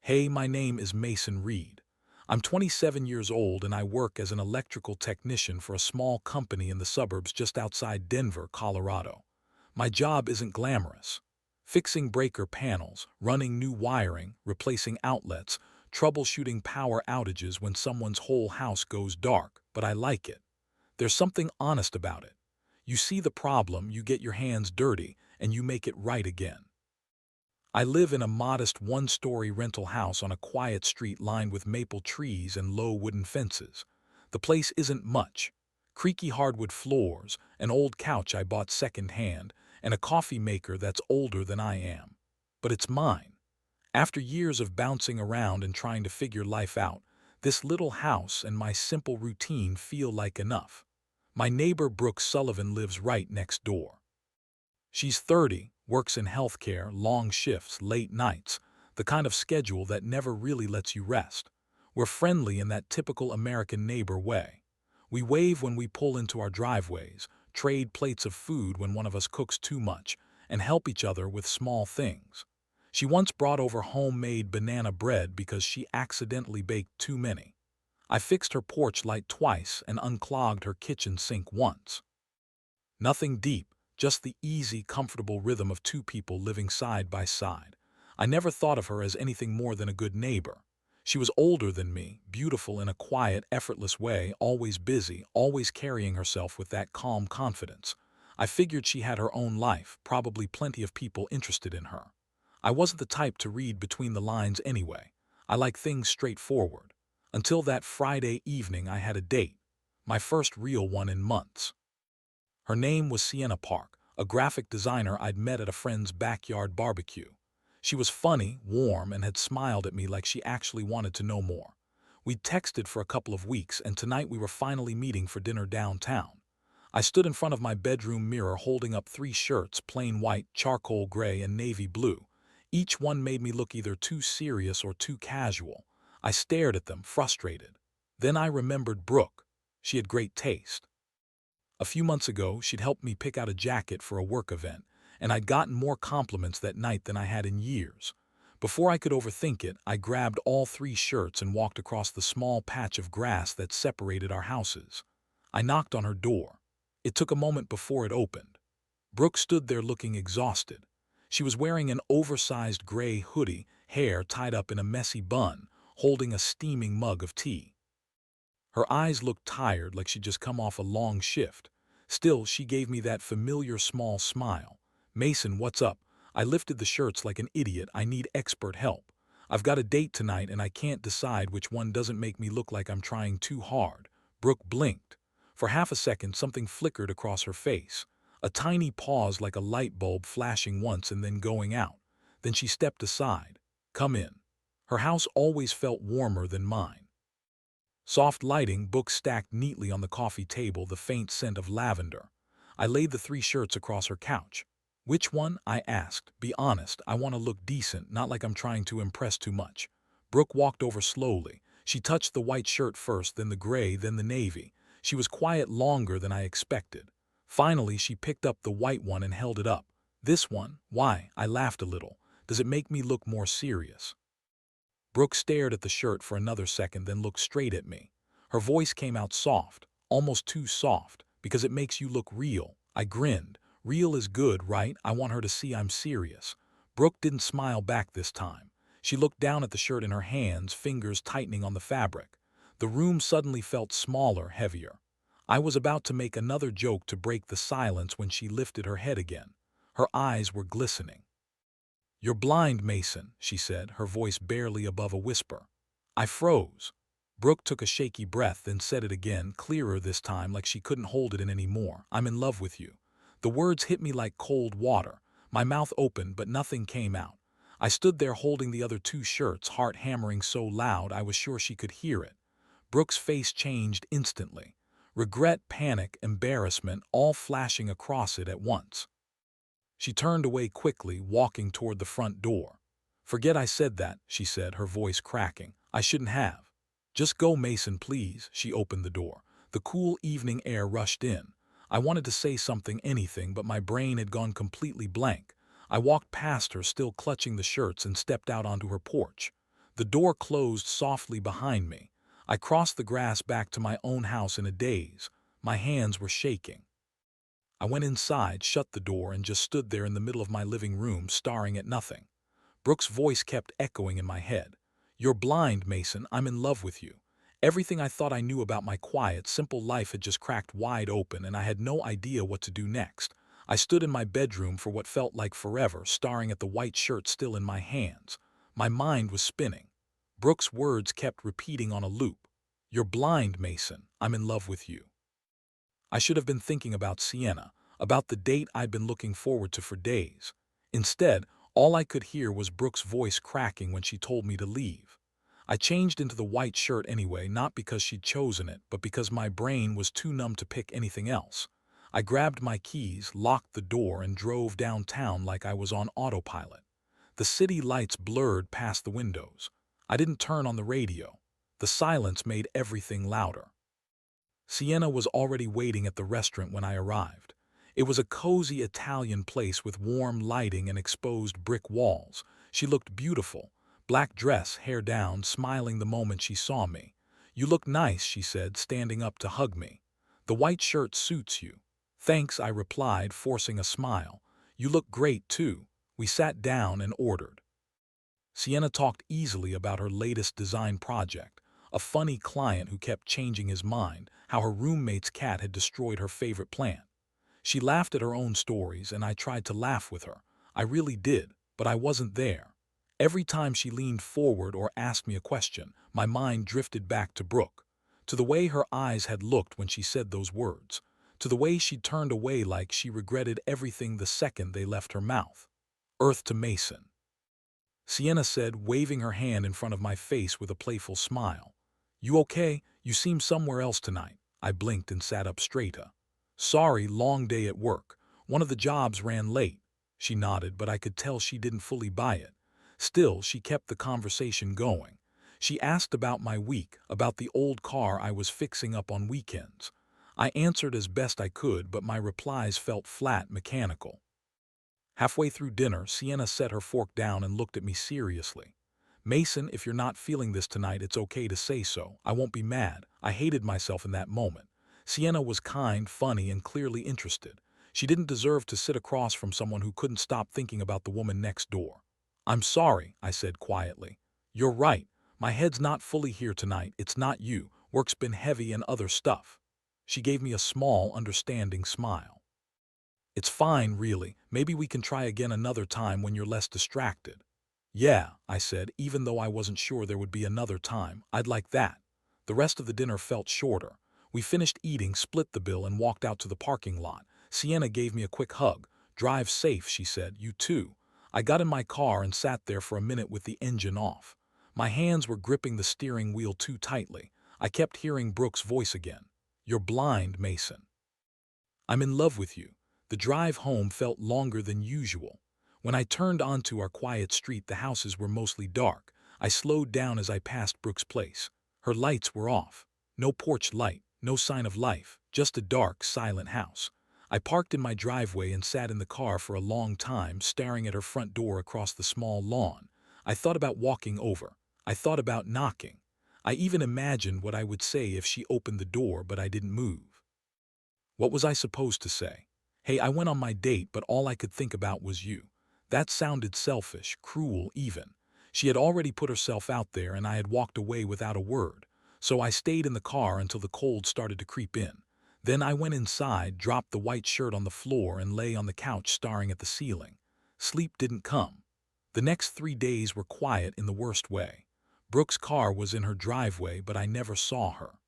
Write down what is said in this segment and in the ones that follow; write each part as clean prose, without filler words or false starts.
Hey, my name is Mason Reed. I'm 27 years old and I work as an electrical technician for a small company in the suburbs just outside Denver, Colorado. My job isn't glamorous. Fixing breaker panels, running new wiring, replacing outlets, troubleshooting power outages when someone's whole house goes dark, but I like it. There's something honest about it. You see the problem, you get your hands dirty, and you make it right again. I live in a modest one-story rental house on a quiet street lined with maple trees and low wooden fences. The place isn't much. Creaky hardwood floors, an old couch I bought second-hand, and a coffee maker that's older than I am. But it's mine. After years of bouncing around and trying to figure life out, this little house and my simple routine feel like enough. My neighbor Brooke Sullivan lives right next door. She's 30, works in healthcare, long shifts, late nights, the kind of schedule that never really lets you rest. We're friendly in that typical American neighbor way. We wave when we pull into our driveways, trade plates of food when one of us cooks too much, and help each other with small things. She once brought over homemade banana bread because she accidentally baked too many. I fixed her porch light twice and unclogged her kitchen sink once. Nothing deep, just the easy, comfortable rhythm of two people living side by side. I never thought of her as anything more than a good neighbor. She was older than me, beautiful in a quiet, effortless way, always busy, always carrying herself with that calm confidence. I figured she had her own life, probably plenty of people interested in her. I wasn't the type to read between the lines anyway. I like things straightforward. Until that Friday evening I had a date, my first real one in months. Her name was Sienna Park, a graphic designer I'd met at a friend's backyard barbecue. She was funny, warm, and had smiled at me like she actually wanted to know more. We'd texted for a couple of weeks, and tonight we were finally meeting for dinner downtown. I stood in front of my bedroom mirror holding up three shirts, plain white, charcoal gray, and navy blue. Each one made me look either too serious or too casual. I stared at them, frustrated. Then I remembered Brooke. She had great taste. A few months ago, she'd helped me pick out a jacket for a work event, and I'd gotten more compliments that night than I had in years. Before I could overthink it, I grabbed all three shirts and walked across the small patch of grass that separated our houses. I knocked on her door. It took a moment before it opened. Brooke stood there looking exhausted. She was wearing an oversized gray hoodie, hair tied up in a messy bun, holding a steaming mug of tea. Her eyes looked tired, like she'd just come off a long shift. Still, she gave me that familiar small smile. "Mason, what's up?" I lifted the shirts like an idiot. "I need expert help. I've got a date tonight and I can't decide which one doesn't make me look like I'm trying too hard." Brooke blinked. For half a second, something flickered across her face. A tiny pause, like a light bulb flashing once and then going out. Then she stepped aside. "Come in." Her house always felt warmer than mine. Soft lighting, books stacked neatly on the coffee table, the faint scent of lavender. I laid the three shirts across her couch. "Which one?" I asked. "Be honest, I want to look decent, not like I'm trying to impress too much." Brooke walked over slowly. She touched the white shirt first, then the gray, then the navy. She was quiet longer than I expected. Finally, she picked up the white one and held it up. "This one? Why?" I laughed a little. "Does it make me look more serious?" Brooke stared at the shirt for another second, then looked straight at me. Her voice came out soft, almost too soft, "Because it makes you look real." I grinned. "Real is good, right? I want her to see I'm serious." Brooke didn't smile back this time. She looked down at the shirt in her hands, fingers tightening on the fabric. The room suddenly felt smaller, heavier. I was about to make another joke to break the silence when she lifted her head again. Her eyes were glistening. "You're blind, Mason," she said, her voice barely above a whisper. I froze. Brooke took a shaky breath, then said it again, clearer this time, like she couldn't hold it in anymore. "I'm in love with you." The words hit me like cold water. My mouth opened, but nothing came out. I stood there holding the other two shirts, heart hammering so loud I was sure she could hear it. Brooke's face changed instantly. Regret, panic, embarrassment, all flashing across it at once. She turned away quickly, walking toward the front door. "Forget I said that," she said, her voice cracking. "I shouldn't have." "Just go, Mason, please." She opened the door. The cool evening air rushed in. I wanted to say something, anything, but my brain had gone completely blank. I walked past her, still clutching the shirts, and stepped out onto her porch. The door closed softly behind me. I crossed the grass back to my own house in a daze. My hands were shaking. I went inside, shut the door, and just stood there in the middle of my living room, staring at nothing. Brooke's voice kept echoing in my head. "You're blind, Mason. I'm in love with you." Everything I thought I knew about my quiet, simple life had just cracked wide open, and I had no idea what to do next. I stood in my bedroom for what felt like forever, staring at the white shirt still in my hands. My mind was spinning. Brooke's words kept repeating on a loop. "You're blind, Mason. I'm in love with you." I should have been thinking about Sienna, about the date I'd been looking forward to for days. Instead, all I could hear was Brooke's voice cracking when she told me to leave. I changed into the white shirt anyway, not because she'd chosen it, but because my brain was too numb to pick anything else. I grabbed my keys, locked the door, and drove downtown like I was on autopilot. The city lights blurred past the windows. I didn't turn on the radio. The silence made everything louder. Sienna was already waiting at the restaurant when I arrived. It was a cozy Italian place with warm lighting and exposed brick walls. She looked beautiful, black dress, hair down, smiling the moment she saw me. "You look nice," she said, standing up to hug me. "The white shirt suits you." "Thanks," I replied, forcing a smile. "You look great, too." We sat down and ordered. Sienna talked easily about her latest design project, a funny client who kept changing his mind, how her roommate's cat had destroyed her favorite plant. She laughed at her own stories, and I tried to laugh with her. I really did, but I wasn't there. Every time she leaned forward or asked me a question, my mind drifted back to Brooke, to the way her eyes had looked when she said those words, to the way she turned away like she regretted everything the second they left her mouth. "Earth to Mason," Sienna said, waving her hand in front of my face with a playful smile. "You okay? You seem somewhere else tonight." I blinked and sat up straighter. "Sorry, long day at work. One of the jobs ran late." She nodded, but I could tell she didn't fully buy it. Still, she kept the conversation going. She asked about my week, about the old car I was fixing up on weekends. I answered as best I could, but my replies felt flat, mechanical. Halfway through dinner, Sienna set her fork down and looked at me seriously. "Mason, if you're not feeling this tonight, it's okay to say so. I won't be mad." I hated myself in that moment. Sienna was kind, funny, and clearly interested. She didn't deserve to sit across from someone who couldn't stop thinking about the woman next door. "I'm sorry," I said quietly. "You're right. My head's not fully here tonight. It's not you. Work's been heavy and other stuff." She gave me a small, understanding smile. "It's fine, really. Maybe we can try again another time when you're less distracted." "Yeah," I said, even though I wasn't sure there would be another time. "I'd like that." The rest of the dinner felt shorter. We finished eating, split the bill, and walked out to the parking lot. Sienna gave me a quick hug. "Drive safe," she said. "You too." I got in my car and sat there for a minute with the engine off. My hands were gripping the steering wheel too tightly. I kept hearing Brooke's voice again. "You're blind, Mason. I'm in love with you." The drive home felt longer than usual. When I turned onto our quiet street, the houses were mostly dark. I slowed down as I passed Brooke's place. Her lights were off. No porch light, no sign of life, just a dark, silent house. I parked in my driveway and sat in the car for a long time, staring at her front door across the small lawn. I thought about walking over. I thought about knocking. I even imagined what I would say if she opened the door, but I didn't move. What was I supposed to say? "Hey, I went on my date, but all I could think about was you." That sounded selfish, cruel even. She had already put herself out there, and I had walked away without a word. So I stayed in the car until the cold started to creep in. Then I went inside, dropped the white shirt on the floor, and lay on the couch staring at the ceiling. Sleep didn't come. The next 3 days were quiet in the worst way. Brooke's car was in her driveway, but I never saw her.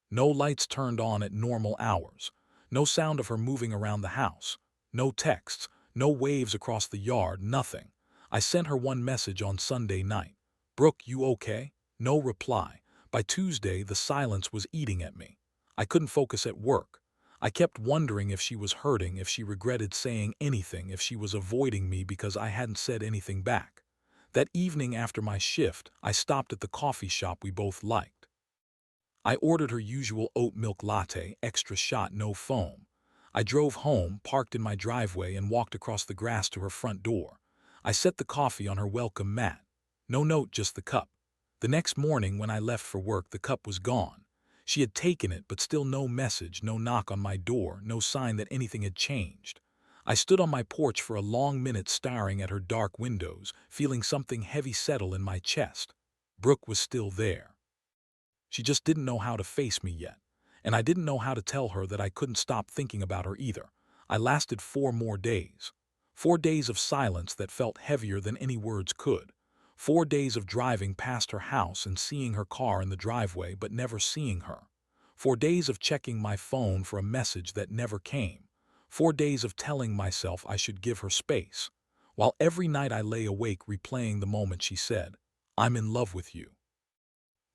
No lights turned on at normal hours. No sound of her moving around the house. No texts. No waves across the yard. Nothing. I sent her one message on Sunday night. "Brooke, you okay?" No reply. By Tuesday, the silence was eating at me. I couldn't focus at work. I kept wondering if she was hurting, if she regretted saying anything, if she was avoiding me because I hadn't said anything back. That evening after my shift, I stopped at the coffee shop we both liked. I ordered her usual oat milk latte, extra shot, no foam. I drove home, parked in my driveway, and walked across the grass to her front door. I set the coffee on her welcome mat. No note, just the cup. The next morning when I left for work, the cup was gone. She had taken it, but still no message, no knock on my door, no sign that anything had changed. I stood on my porch for a long minute staring at her dark windows, feeling something heavy settle in my chest. Brooke was still there. She just didn't know how to face me yet. And I didn't know how to tell her that I couldn't stop thinking about her either. I lasted 4 more days. 4 days of silence that felt heavier than any words could. 4 days of driving past her house and seeing her car in the driveway but never seeing her. 4 days of checking my phone for a message that never came. 4 days of telling myself I should give her space. While every night I lay awake replaying the moment she said, "I'm in love with you."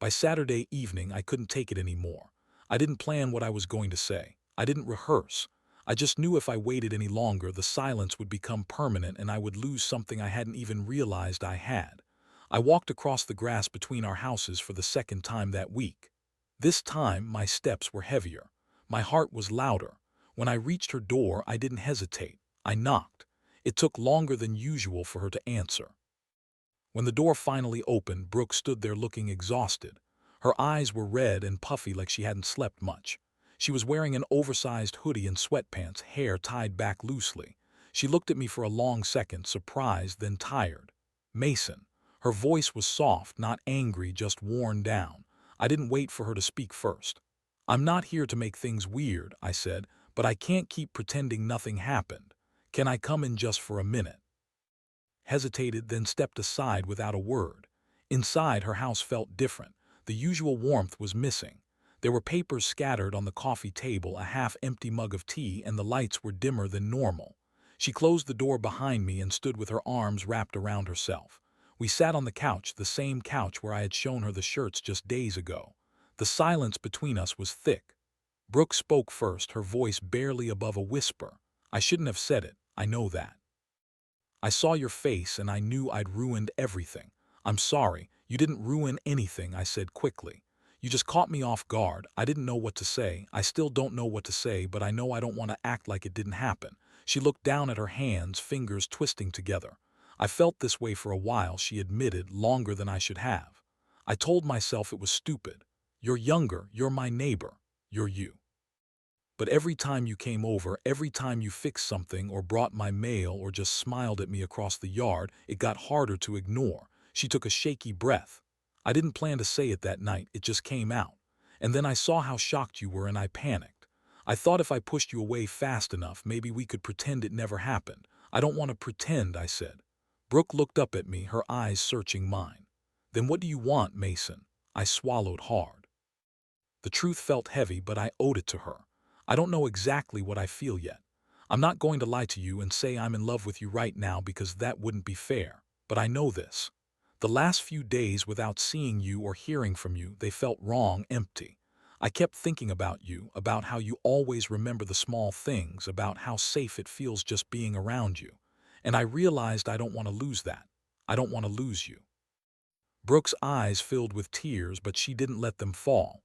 By Saturday evening, I couldn't take it anymore. I didn't plan what I was going to say. I didn't rehearse. I just knew if I waited any longer, the silence would become permanent and I would lose something I hadn't even realized I had. I walked across the grass between our houses for the second time that week. This time, my steps were heavier. My heart was louder. When I reached her door, I didn't hesitate. I knocked. It took longer than usual for her to answer. When the door finally opened, Brooke stood there looking exhausted. Her eyes were red and puffy like she hadn't slept much. She was wearing an oversized hoodie and sweatpants, hair tied back loosely. She looked at me for a long second, surprised, then tired. "Mason." Her voice was soft, not angry, just worn down. I didn't wait for her to speak first. "I'm not here to make things weird," I said, "but I can't keep pretending nothing happened. Can I come in just for a minute?" Hesitated, then stepped aside without a word. Inside, her house felt different. The usual warmth was missing. There were papers scattered on the coffee table, a half-empty mug of tea, and the lights were dimmer than normal. She closed the door behind me and stood with her arms wrapped around herself. We sat on the couch, the same couch where I had shown her the shirts just days ago. The silence between us was thick. Brooke spoke first, her voice barely above a whisper. "I shouldn't have said it, I know that. I saw your face and I knew I'd ruined everything. I'm sorry." "You didn't ruin anything," I said quickly. "You just caught me off guard. I didn't know what to say. I still don't know what to say, but I know I don't want to act like it didn't happen." She looked down at her hands, fingers twisting together. "I felt this way for a while," she admitted, "longer than I should have. I told myself it was stupid. You're younger, you're my neighbor, you're you. But every time you came over, every time you fixed something or brought my mail or just smiled at me across the yard, it got harder to ignore." She took a shaky breath. "I didn't plan to say it that night, it just came out. And then I saw how shocked you were and I panicked. I thought if I pushed you away fast enough, maybe we could pretend it never happened." "I don't want to pretend," I said. Brooke looked up at me, her eyes searching mine. "Then what do you want, Mason?" I swallowed hard. The truth felt heavy, but I owed it to her. "I don't know exactly what I feel yet. I'm not going to lie to you and say I'm in love with you right now because that wouldn't be fair. But I know this. The last few days without seeing you or hearing from you, they felt wrong, empty. I kept thinking about you, about how you always remember the small things, about how safe it feels just being around you. And I realized I don't want to lose that. I don't want to lose you." Brooke's eyes filled with tears, but she didn't let them fall.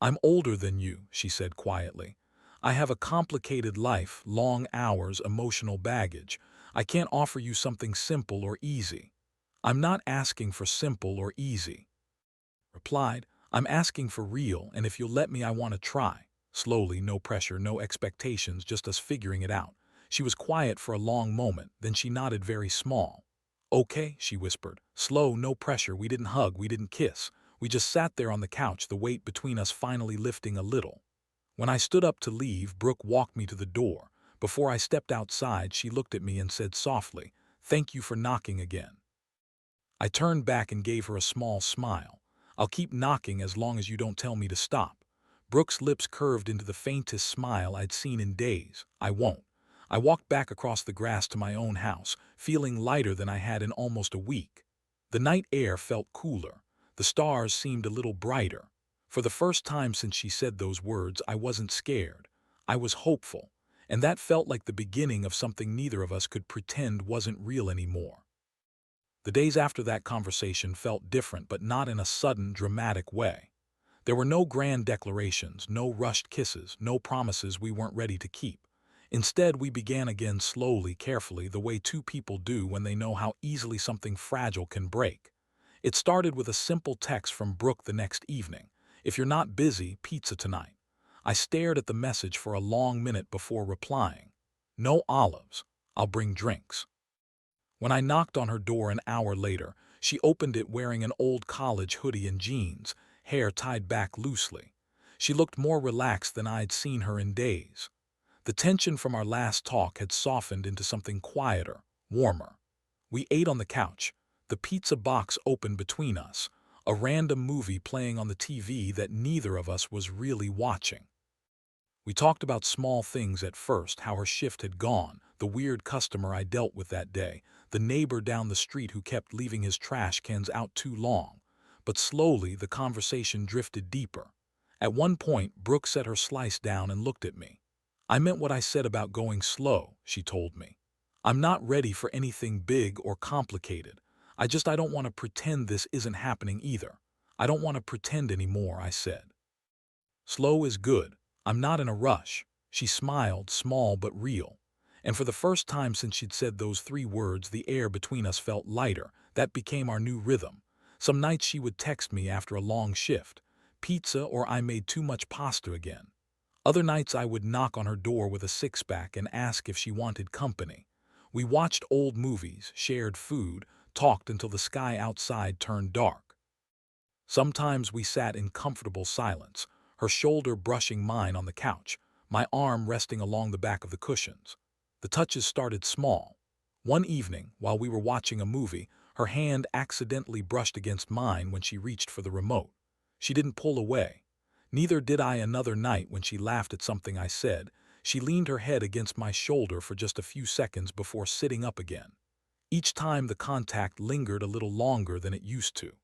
"I'm older than you," she said quietly. "I have a complicated life, long hours, emotional baggage. I can't offer you something simple or easy." "I'm not asking for simple or easy," replied. "I'm asking for real, and if you'll let me, I want to try." Slowly, no pressure, no expectations, just us figuring it out. She was quiet for a long moment, then she nodded very small. "Okay," she whispered. Slow, no pressure, we didn't hug, we didn't kiss. We just sat there on the couch, the weight between us finally lifting a little. When I stood up to leave, Brooke walked me to the door. Before I stepped outside, she looked at me and said softly, "Thank you for knocking again." I turned back and gave her a small smile. "I'll keep knocking as long as you don't tell me to stop." Brooke's lips curved into the faintest smile I'd seen in days. "I won't." I walked back across the grass to my own house, feeling lighter than I had in almost a week. The night air felt cooler. The stars seemed a little brighter. For the first time since she said those words, I wasn't scared. I was hopeful. And that felt like the beginning of something neither of us could pretend wasn't real anymore. The days after that conversation felt different, but not in a sudden, dramatic way. There were no grand declarations, no rushed kisses, no promises we weren't ready to keep. Instead, we began again slowly, carefully, the way two people do when they know how easily something fragile can break. It started with a simple text from Brooke the next evening. "If you're not busy, pizza tonight." I stared at the message for a long minute before replying. "No olives. I'll bring drinks." When I knocked on her door an hour later, she opened it wearing an old college hoodie and jeans, hair tied back loosely. She looked more relaxed than I'd seen her in days. The tension from our last talk had softened into something quieter, warmer. We ate on the couch, the pizza box open between us, a random movie playing on the TV that neither of us was really watching. We talked about small things at first, how her shift had gone, the weird customer I dealt with that day, the neighbor down the street who kept leaving his trash cans out too long. But slowly the conversation drifted deeper. At one point, Brooke set her slice down and looked at me. "I meant what I said about going slow," she told me. "I'm not ready for anything big or complicated. I don't want to pretend this isn't happening either. I don't want to pretend anymore," I said. "Slow is good. I'm not in a rush." She smiled, small but real. And for the first time since she'd said those 3 words, the air between us felt lighter. That became our new rhythm. Some nights she would text me after a long shift. Pizza, or I made too much pasta again. Other nights I would knock on her door with a six-pack and ask if she wanted company. We watched old movies, shared food, talked until the sky outside turned dark. Sometimes we sat in comfortable silence, her shoulder brushing mine on the couch, my arm resting along the back of the cushions. The touches started small. One evening, while we were watching a movie, her hand accidentally brushed against mine when she reached for the remote. She didn't pull away. Neither did I another night when she laughed at something I said. She leaned her head against my shoulder for just a few seconds before sitting up again. Each time the contact lingered a little longer than it used to.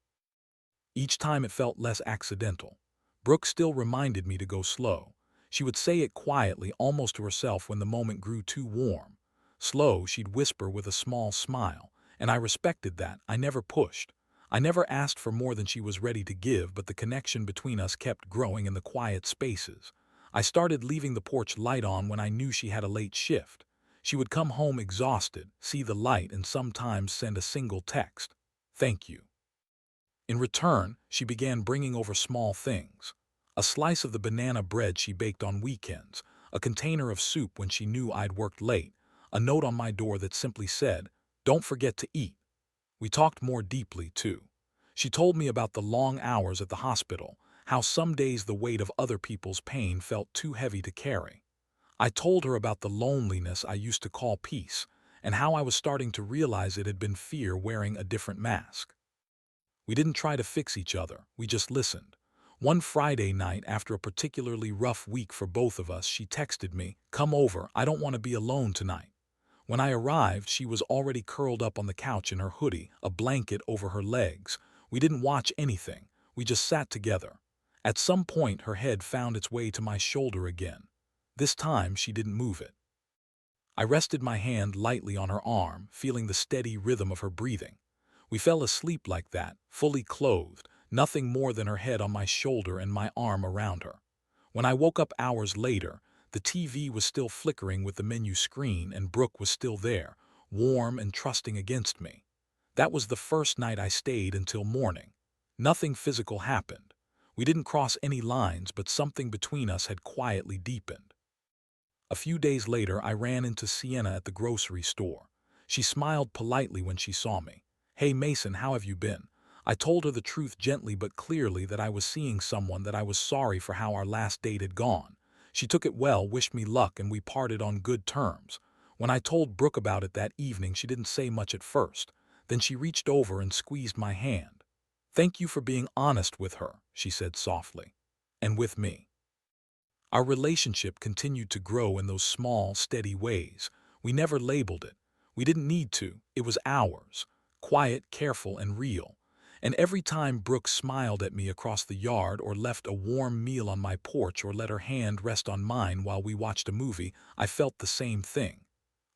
Each time it felt less accidental. Brooke still reminded me to go slow. She would say it quietly, almost to herself, when the moment grew too warm. Slow, she'd whisper with a small smile, and I respected that. I never pushed. I never asked for more than she was ready to give, but the connection between us kept growing in the quiet spaces. I started leaving the porch light on when I knew she had a late shift. She would come home exhausted, see the light, and sometimes send a single text. "Thank you." In return, she began bringing over small things. A slice of the banana bread she baked on weekends, a container of soup when she knew I'd worked late, a note on my door that simply said, "Don't forget to eat." We talked more deeply, too. She told me about the long hours at the hospital, how some days the weight of other people's pain felt too heavy to carry. I told her about the loneliness I used to call peace, and how I was starting to realize it had been fear wearing a different mask. We didn't try to fix each other, we just listened. One Friday night, after a particularly rough week for both of us, she texted me, "Come over, I don't want to be alone tonight." When I arrived, she was already curled up on the couch in her hoodie, a blanket over her legs. We didn't watch anything, we just sat together. At some point, her head found its way to my shoulder again. This time, she didn't move it. I rested my hand lightly on her arm, feeling the steady rhythm of her breathing. We fell asleep like that, fully clothed, nothing more than her head on my shoulder and my arm around her. When I woke up hours later, the TV was still flickering with the menu screen, and Brooke was still there, warm and trusting against me. That was the first night I stayed until morning. Nothing physical happened. We didn't cross any lines, but something between us had quietly deepened. A few days later, I ran into Sienna at the grocery store. She smiled politely when she saw me. "Hey Mason, how have you been?" I told her the truth gently but clearly, that I was seeing someone, that I was sorry for how our last date had gone. She took it well, wished me luck, and we parted on good terms. When I told Brooke about it that evening, she didn't say much at first. Then she reached over and squeezed my hand. "Thank you for being honest with her," she said softly. "And with me." Our relationship continued to grow in those small, steady ways. We never labeled it. We didn't need to. It was ours. Quiet, careful, and real. And every time Brooke smiled at me across the yard, or left a warm meal on my porch, or let her hand rest on mine while we watched a movie, I felt the same thing.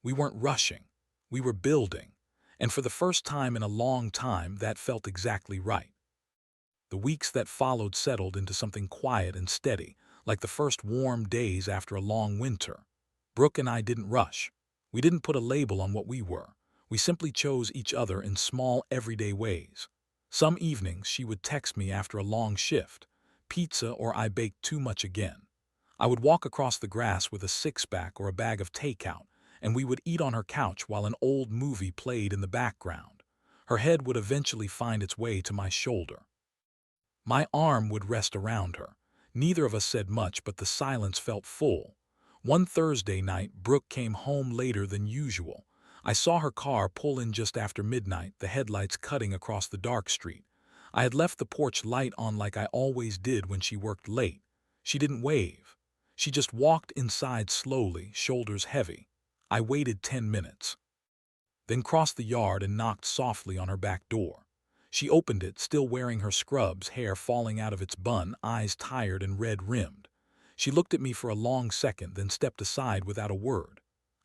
We weren't rushing. We were building. And for the first time in a long time, that felt exactly right. The weeks that followed settled into something quiet and steady, like the first warm days after a long winter. Brooke and I didn't rush. We didn't put a label on what we were. We simply chose each other in small, everyday ways. Some evenings she would text me after a long shift, "Pizza or I baked too much again." I would walk across the grass with a six-pack or a bag of takeout, and we would eat on her couch while an old movie played in the background. Her head would eventually find its way to my shoulder. My arm would rest around her. Neither of us said much, but the silence felt full. One Thursday night, Brooke came home later than usual. I saw her car pull in just after midnight, the headlights cutting across the dark street. I had left the porch light on like I always did when she worked late. She didn't wave. She just walked inside slowly, shoulders heavy. I waited 10 minutes, then crossed the yard and knocked softly on her back door. She opened it, still wearing her scrubs, hair falling out of its bun, eyes tired and red-rimmed. She looked at me for a long second, then stepped aside without a word.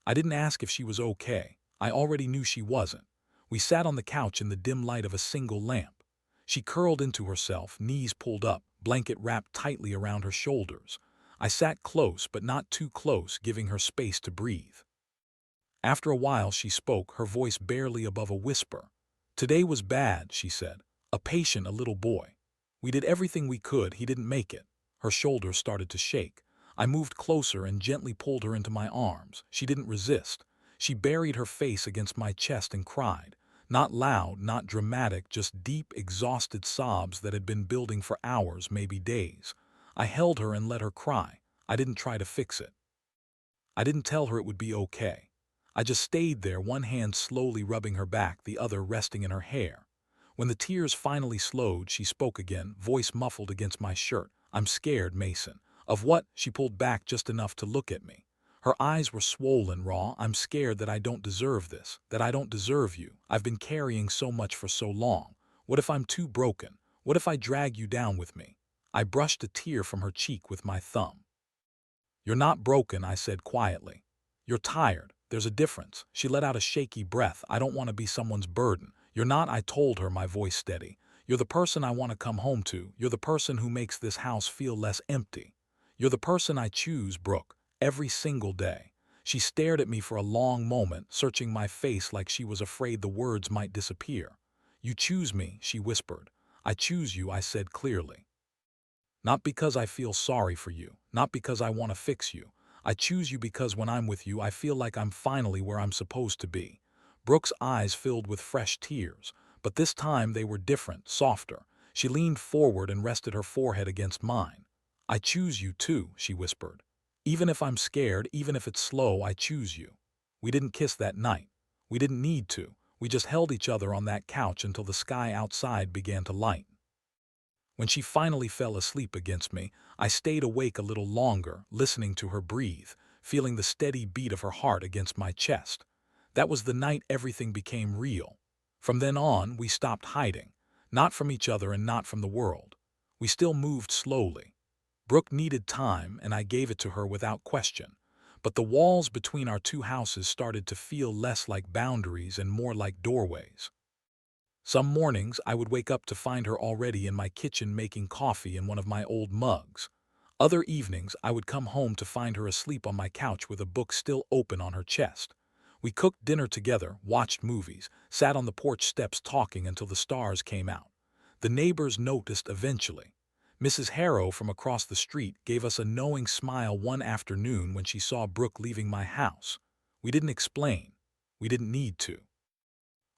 I didn't ask if she was okay. I already knew she wasn't. We sat on the couch in the dim light of a single lamp. She curled into herself, knees pulled up, blanket wrapped tightly around her shoulders. I sat close, but not too close, giving her space to breathe. After a while she spoke, her voice barely above a whisper. "Today was bad," she said. "A patient, a little boy. We did everything we could, he didn't make it." Her shoulders started to shake. I moved closer and gently pulled her into my arms. She didn't resist. She buried her face against my chest and cried. Not loud, not dramatic, just deep, exhausted sobs that had been building for hours, maybe days. I held her and let her cry. I didn't try to fix it. I didn't tell her it would be okay. I just stayed there, one hand slowly rubbing her back, the other resting in her hair. When the tears finally slowed, she spoke again, voice muffled against my shirt. "I'm scared, Mason." "Of what?" She pulled back just enough to look at me. Her eyes were swollen, raw. "I'm scared that I don't deserve this, that I don't deserve you. I've been carrying so much for so long. What if I'm too broken? What if I drag you down with me?" I brushed a tear from her cheek with my thumb. "You're not broken," I said quietly. "You're tired. There's a difference." She let out a shaky breath. "I don't want to be someone's burden." "You're not," I told her, my voice steady. "You're the person I want to come home to. You're the person who makes this house feel less empty. You're the person I choose, Brooke, every single day." She stared at me for a long moment, searching my face like she was afraid the words might disappear. "You choose me," she whispered. "I choose you," I said clearly. "Not because I feel sorry for you, not because I want to fix you. I choose you because when I'm with you, I feel like I'm finally where I'm supposed to be." Brooke's eyes filled with fresh tears, but this time they were different, softer. She leaned forward and rested her forehead against mine. "I choose you too," she whispered. "Even if I'm scared, even if it's slow, I choose you." We didn't kiss that night. We didn't need to. We just held each other on that couch until the sky outside began to lighten. When she finally fell asleep against me, I stayed awake a little longer, listening to her breathe, feeling the steady beat of her heart against my chest. That was the night everything became real. From then on, we stopped hiding, not from each other and not from the world. We still moved slowly. Brooke needed time, and I gave it to her without question. But the walls between our two houses started to feel less like boundaries and more like doorways. Some mornings I would wake up to find her already in my kitchen making coffee in one of my old mugs. Other evenings I would come home to find her asleep on my couch with a book still open on her chest. We cooked dinner together, watched movies, sat on the porch steps talking until the stars came out. The neighbors noticed eventually. Mrs. Harrow from across the street gave us a knowing smile one afternoon when she saw Brooke leaving my house. We didn't explain. We didn't need to.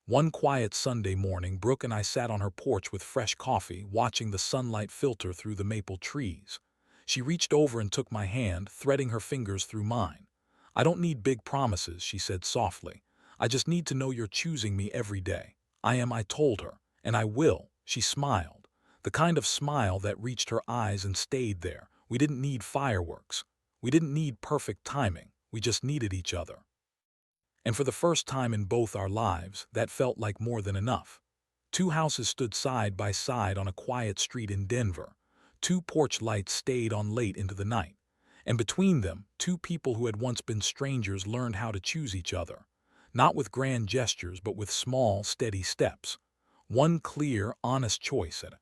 One quiet Sunday morning, Brooke and I sat on her porch with fresh coffee, watching the sunlight filter through the maple trees. She reached over and took my hand, threading her fingers through mine. "I don't need big promises," she said softly. "I just need to know you're choosing me every day." "I am," I told her. "And I will." She smiled. The kind of smile that reached her eyes and stayed there. We didn't need fireworks. We didn't need perfect timing. We just needed each other. And for the first time in both our lives, that felt like more than enough. Two houses stood side by side on a quiet street in Denver. Two porch lights stayed on late into the night. And between them, two people who had once been strangers learned how to choose each other. Not with grand gestures, but with small, steady steps. One clear, honest choice at